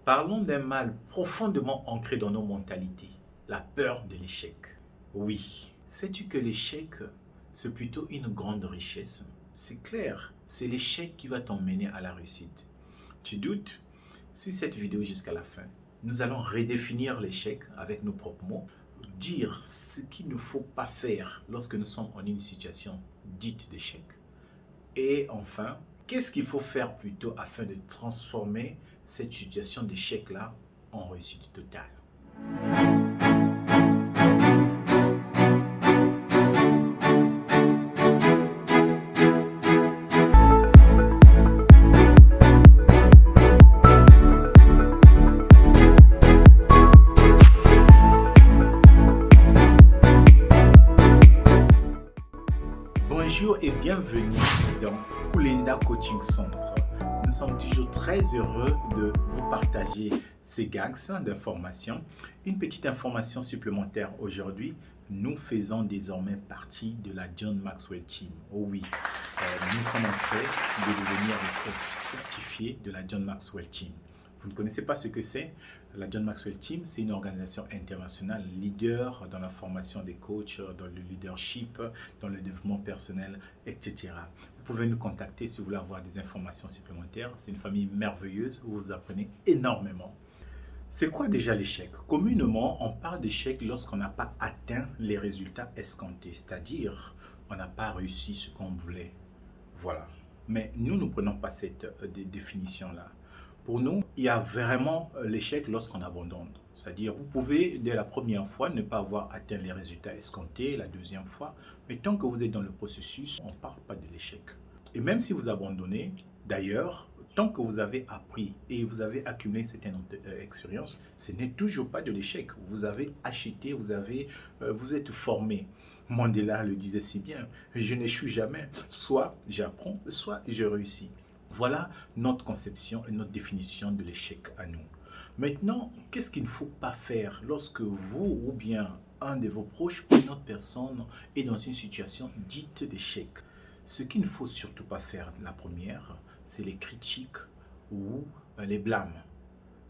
Parlons d'un mal profondément ancré dans nos mentalités, la peur de l'échec. Oui, sais-tu que l'échec, c'est plutôt une grande richesse? C'est clair, c'est l'échec qui va t'emmener à la réussite. Tu doutes? Suis cette vidéo jusqu'à la fin. Nous allons redéfinir l'échec avec nos propres mots, dire ce qu'il ne faut pas faire lorsque nous sommes en une situation dite d'échec. Et enfin, qu'est-ce qu'il faut faire plutôt afin de transformer cette situation d'échec-là en réussite totale? Bonjour et bienvenue dans Kulenda Coaching Centre. Nous sommes toujours très heureux de vous partager ces gags d'informations. Une petite information supplémentaire aujourd'hui, nous faisons désormais partie de la John Maxwell Team. Oh oui, nous sommes en train de devenir des coachs certifiés de la John Maxwell Team. Vous ne connaissez pas ce que c'est? La John Maxwell Team, c'est une organisation internationale leader dans la formation des coachs, dans le leadership, dans le développement personnel, etc. Vous pouvez nous contacter si vous voulez avoir des informations supplémentaires. C'est une famille merveilleuse où vous apprenez énormément. C'est quoi déjà l'échec? Communément, on parle d'échec lorsqu'on n'a pas atteint les résultats escomptés, c'est-à-dire on n'a pas réussi ce qu'on voulait. Voilà. Mais nous ne prenons pas cette définition-là. Pour nous, il y a vraiment l'échec lorsqu'on abandonne. C'est-à-dire, vous pouvez, dès la première fois, ne pas avoir atteint les résultats escomptés, la deuxième fois, mais tant que vous êtes dans le processus, on ne parle pas de l'échec. Et même si vous abandonnez, d'ailleurs, tant que vous avez appris et vous avez accumulé certaines expériences, ce n'est toujours pas de l'échec. Vous avez acheté, vous êtes formé. Mandela le disait si bien, je n'échoue jamais. Soit j'apprends, soit je réussis. Voilà notre conception et notre définition de l'échec à nous. Maintenant, qu'est-ce qu'il ne faut pas faire lorsque vous ou bien un de vos proches ou une autre personne est dans une situation dite d'échec? Ce qu'il ne faut surtout pas faire, la première, c'est les critiques ou les blâmes.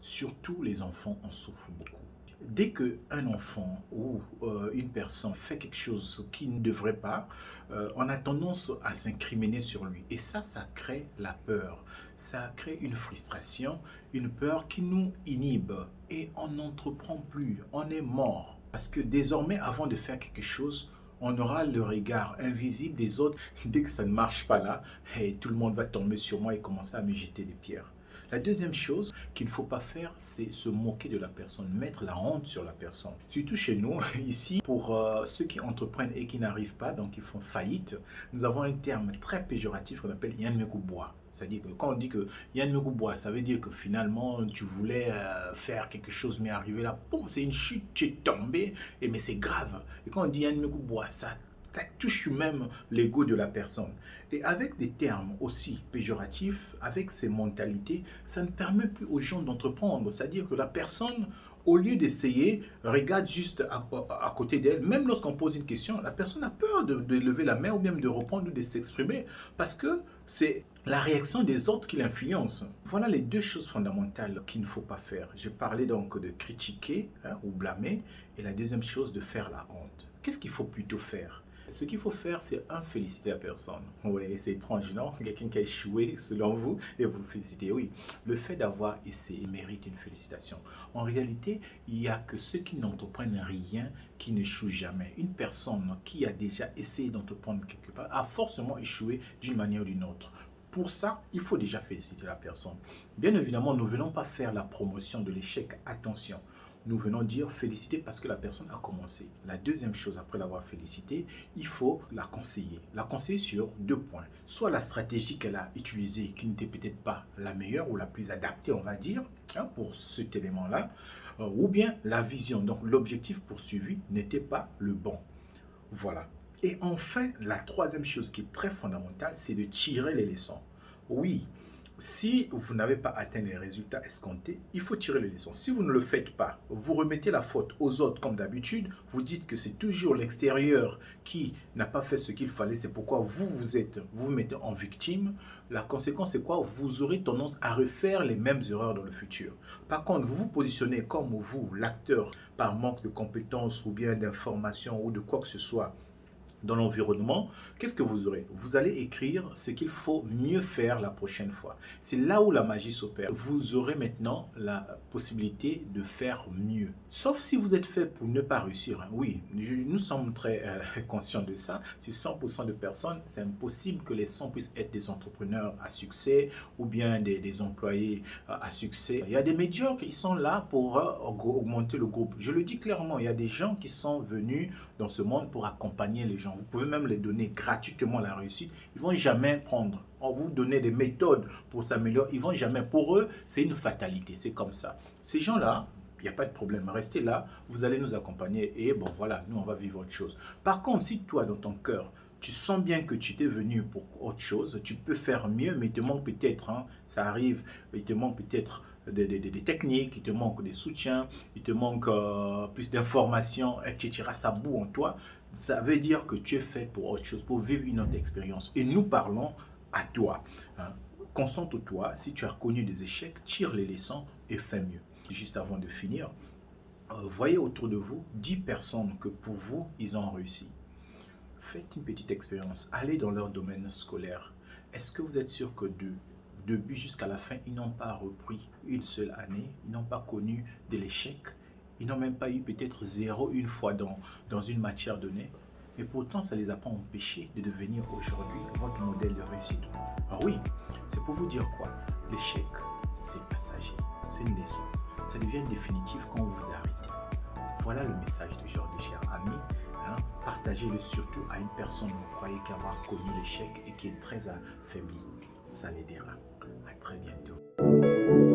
Surtout les enfants en souffrent beaucoup. Dès qu'un enfant ou une personne fait quelque chose qui ne devrait pas, on a tendance à s'incriminer sur lui. Et ça crée la peur. Ça crée une frustration, une peur qui nous inhibe. Et on n'entreprend plus, on est mort. Parce que désormais, avant de faire quelque chose, on aura le regard invisible des autres. Dès que ça ne marche pas là, hey, tout le monde va tomber sur moi et commencer à me jeter des pierres. La deuxième chose qu'il ne faut pas faire, c'est se moquer de la personne, mettre la honte sur la personne. Surtout chez nous, ici, pour ceux qui entreprennent et qui n'arrivent pas, donc ils font faillite, nous avons un terme très péjoratif qu'on appelle Yann Mekoubois. C'est-à-dire que quand on dit que Yann Mekoubois, ça veut dire que finalement tu voulais faire quelque chose mais arrivé là, boum, c'est une chute, tu es tombé, et mais c'est grave. Et quand on dit Yann Mekoubois, ça touche même l'ego de la personne. Et avec des termes aussi péjoratifs, avec ces mentalités, ça ne permet plus aux gens d'entreprendre. C'est-à-dire que la personne, au lieu d'essayer, regarde juste à côté d'elle. Même lorsqu'on pose une question, la personne a peur de lever la main ou même de répondre ou de s'exprimer parce que c'est la réaction des autres qui l'influence. Voilà les deux choses fondamentales qu'il ne faut pas faire. J'ai parlé donc de critiquer ou blâmer et la deuxième chose de faire la honte. Qu'est-ce qu'il faut plutôt faire? Ce qu'il faut faire, c'est féliciter la personne. Oui, c'est étrange, non? Quelqu'un qui a échoué, selon vous, et vous félicitez. Oui, le fait d'avoir essayé mérite une félicitation. En réalité, il n'y a que ceux qui n'entreprennent rien qui n'échouent jamais. Une personne qui a déjà essayé d'entreprendre quelque part a forcément échoué d'une manière ou d'une autre. Pour ça, il faut déjà féliciter la personne. Bien évidemment, nous ne venons pas faire la promotion de l'échec. Attention. Nous venons dire féliciter parce que la personne a commencé. La deuxième chose, après l'avoir félicité, il faut la conseiller. La conseiller sur deux points. Soit la stratégie qu'elle a utilisée, qui n'était peut-être pas la meilleure ou la plus adaptée, on va dire, pour cet élément-là, ou bien la vision. Donc l'objectif poursuivi n'était pas le bon. Voilà. Et enfin, la troisième chose qui est très fondamentale, c'est de tirer les leçons. Oui, Si vous n'avez pas atteint les résultats escomptés, il faut tirer les leçons. Si vous ne le faites pas, vous remettez la faute aux autres comme d'habitude, vous dites que c'est toujours l'extérieur qui n'a pas fait ce qu'il fallait, c'est pourquoi vous mettez en victime. La conséquence, c'est quoi? Vous aurez tendance à refaire les mêmes erreurs dans le futur. Par contre, vous vous positionnez comme vous, l'acteur, par manque de compétences ou bien d'informations ou de quoi que ce soit dans l'environnement, qu'est-ce que vous aurez? Vous allez écrire ce qu'il faut mieux faire la prochaine fois. C'est là où la magie s'opère. Vous aurez maintenant la possibilité de faire mieux. Sauf si vous êtes fait pour ne pas réussir. Oui, nous sommes très conscients de ça. Sur 100% de personnes, c'est impossible que les 100 puissent être des entrepreneurs à succès ou bien des employés à succès. Il y a des médiocres qui sont là pour augmenter le groupe. Je le dis clairement, il y a des gens qui sont venus dans ce monde pour accompagner les gens. Vous pouvez même les donner gratuitement la réussite. Ils ne vont jamais prendre. On vous donne des méthodes pour s'améliorer. Ils ne vont jamais. Pour eux, c'est une fatalité. C'est comme ça. Ces gens-là, il n'y a pas de problème. Restez là. Vous allez nous accompagner. Et bon, voilà, nous, on va vivre autre chose. Par contre, si toi, dans ton cœur, tu sens bien que tu t'es venu pour autre chose, tu peux faire mieux, mais il te manque peut-être, hein, ça arrive, il te manque peut-être des techniques, il te manque des soutiens, il te manque plus d'informations, etc. Ça boue en toi. Ça veut dire que tu es fait pour autre chose, pour vivre une autre expérience. Et nous parlons à toi. Hein. Concentre-toi. Si tu as connu des échecs, tire les leçons et fais mieux. Juste avant de finir, voyez autour de vous 10 personnes que pour vous, ils ont réussi. Faites une petite expérience. Allez dans leur domaine scolaire. Est-ce que vous êtes sûr que de début jusqu'à la fin, ils n'ont pas repris une seule année, ils n'ont pas connu de l'échec, ils n'ont même pas eu peut-être 0 une fois dans une matière donnée, et pourtant ça ne les a pas empêchés de devenir aujourd'hui votre modèle de réussite. Alors oui, c'est pour vous dire quoi? L'échec, c'est passager, c'est une leçon. Ça devient définitif quand vous vous arrêtez. Voilà le message d'aujourd'hui, chers amis. Hein? Partagez-le surtout à une personne que vous croyez qu'avoir connu l'échec et qui est très affaiblie. Ça l'aidera. À très bientôt.